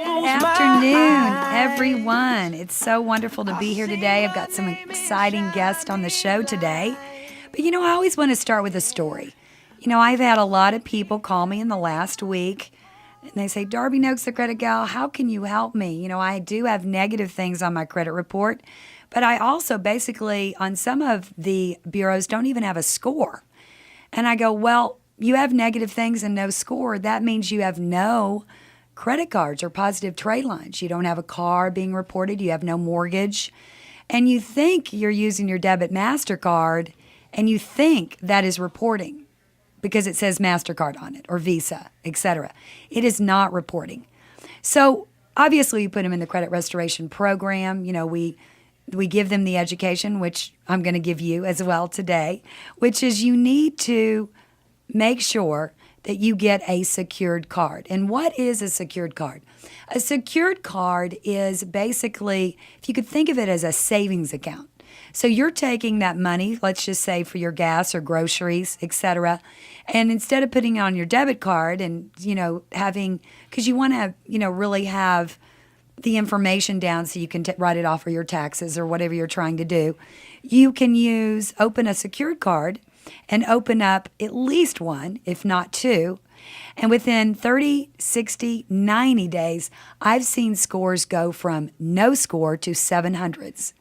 Good afternoon, everyone. It's so wonderful to be here today. I've got some exciting guests on the show today. But I always want to start with a story. I've had a lot of people call me in the last week, and they say, Darbe Nokes, the credit gal, how can you help me? I do have negative things on my credit report, but I also basically, on some of the bureaus, don't even have a score. And I go, well, you have negative things and no score. That means you have no credit cards or positive trade lines. You don't have a car being reported. You have no mortgage. And you think you're using your debit MasterCard, and you think that is reporting because it says MasterCard on it or Visa, etc. It is not reporting. So obviously you put them in the credit restoration program. We give them the education, which I'm going to give you as well today, which is you need to make sure that you get a secured card. And what is a secured card? A secured card is basically, if you could think of it as a savings account. So you're taking that money, let's just say for your gas or groceries, etc., and instead of putting it on your debit card and, having, because you want to, really have the information down so you can write it off for your taxes or whatever you're trying to do, you can open a secured card and open up at least one, if not two. And within 30, 60, 90 days, I've seen scores go from no score to 700s.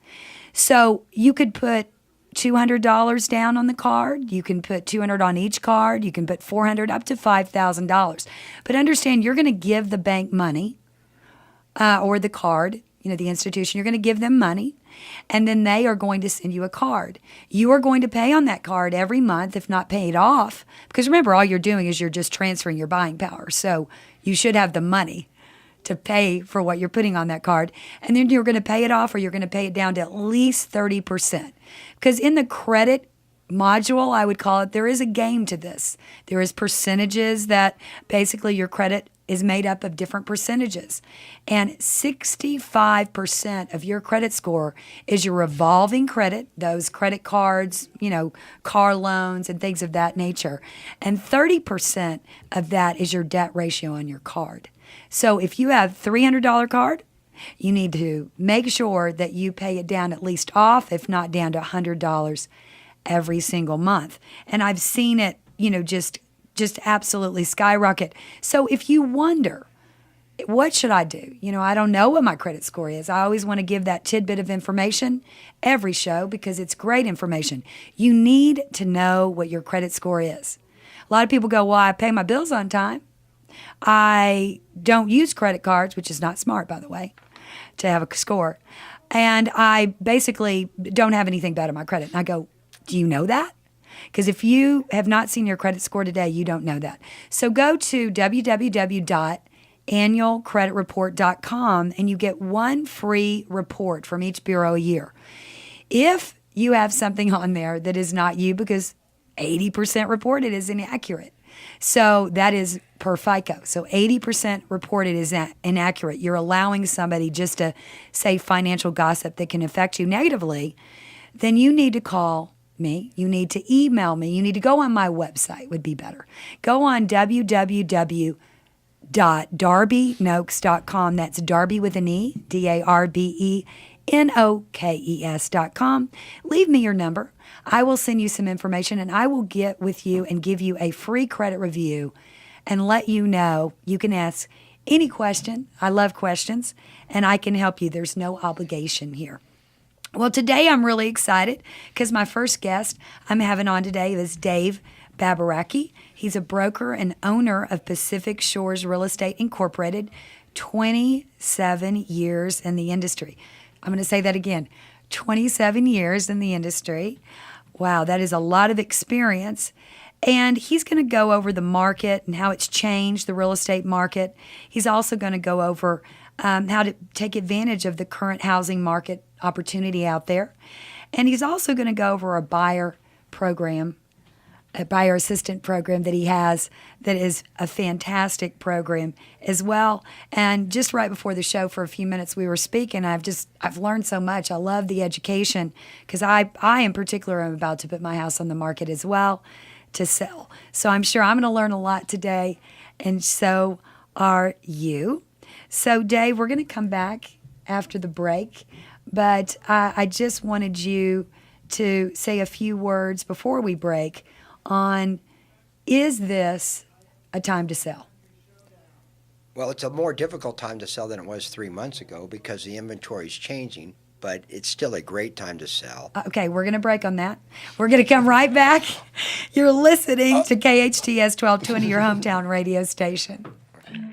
So you could put $200 down on the card. You can put $200 on each card. You can put $400 up to $5,000. But understand, you're going to give the bank money or the card, the institution, you're going to give them money. And then they are going to send you a card. You are going to pay on that card every month, if not paid off. Because remember, all you're doing is you're just transferring your buying power. So you should have the money to pay for what you're putting on that card. And then you're going to pay it off, or you're going to pay it down to at least 30%. Because in the credit module, I would call it, there is a game to this. There is percentages that basically your credit is made up of different percentages. And 65% of your credit score is your revolving credit, those credit cards, car loans and things of that nature. And 30% of that is your debt ratio on your card. So if you have a $300 card, you need to make sure that you pay it down at least off, if not down to $100 every single month. And I've seen it, just absolutely skyrocket. So if you wonder, what should I do? I don't know what my credit score is. I always want to give that tidbit of information every show because it's great information. You need to know what your credit score is. A lot of people go, well, I pay my bills on time. I don't use credit cards, which is not smart, by the way, to have a score. And I basically don't have anything bad on my credit. And I go, do you know that? Because if you have not seen your credit score today, you don't know that. So go to www.annualcreditreport.com and you get one free report from each bureau a year. If you have something on there that is not you, because 80% reported is inaccurate. So that is per FICO. So 80% reported is inaccurate. You're allowing somebody just to say financial gossip that can affect you negatively. Then you need to call me. You need to email me. You need to go on my website, would be better. Go on www.darbenokes.com. That's Darbe with an E, DarbeNokes.com. Leave me your number. I will send you some information, and I will get with you and give you a free credit review and let you know you can ask any question. I love questions, and I can help you. There's no obligation here. Well, today I'm really excited because my first guest I'm having on today is Dave Babaraki. He's a broker and owner of Pacific Shores Real Estate Incorporated, 27 years in the industry. I'm going to say that again, 27 years in the industry. Wow, that is a lot of experience. And he's going to go over the market and how it's changed, the real estate market. He's also going to go over how to take advantage of the current housing market opportunity out there. And he's also going to go over a buyer program, a buyer assistant program that he has that is a fantastic program as well. And just right before the show for a few minutes we were speaking, I've learned so much. I love the education because I in particular am about to put my house on the market as well to sell. So I'm sure I'm going to learn a lot today, and so are you. So, Dave, we're going to come back after the break, but I just wanted you to say a few words before we break on, is this a time to sell? Well, it's a more difficult time to sell than it was 3 months ago because the inventory is changing, but it's still a great time to sell. Okay, we're going to break on that. We're going to come right back. You're listening to KHTS 1220, your hometown radio station.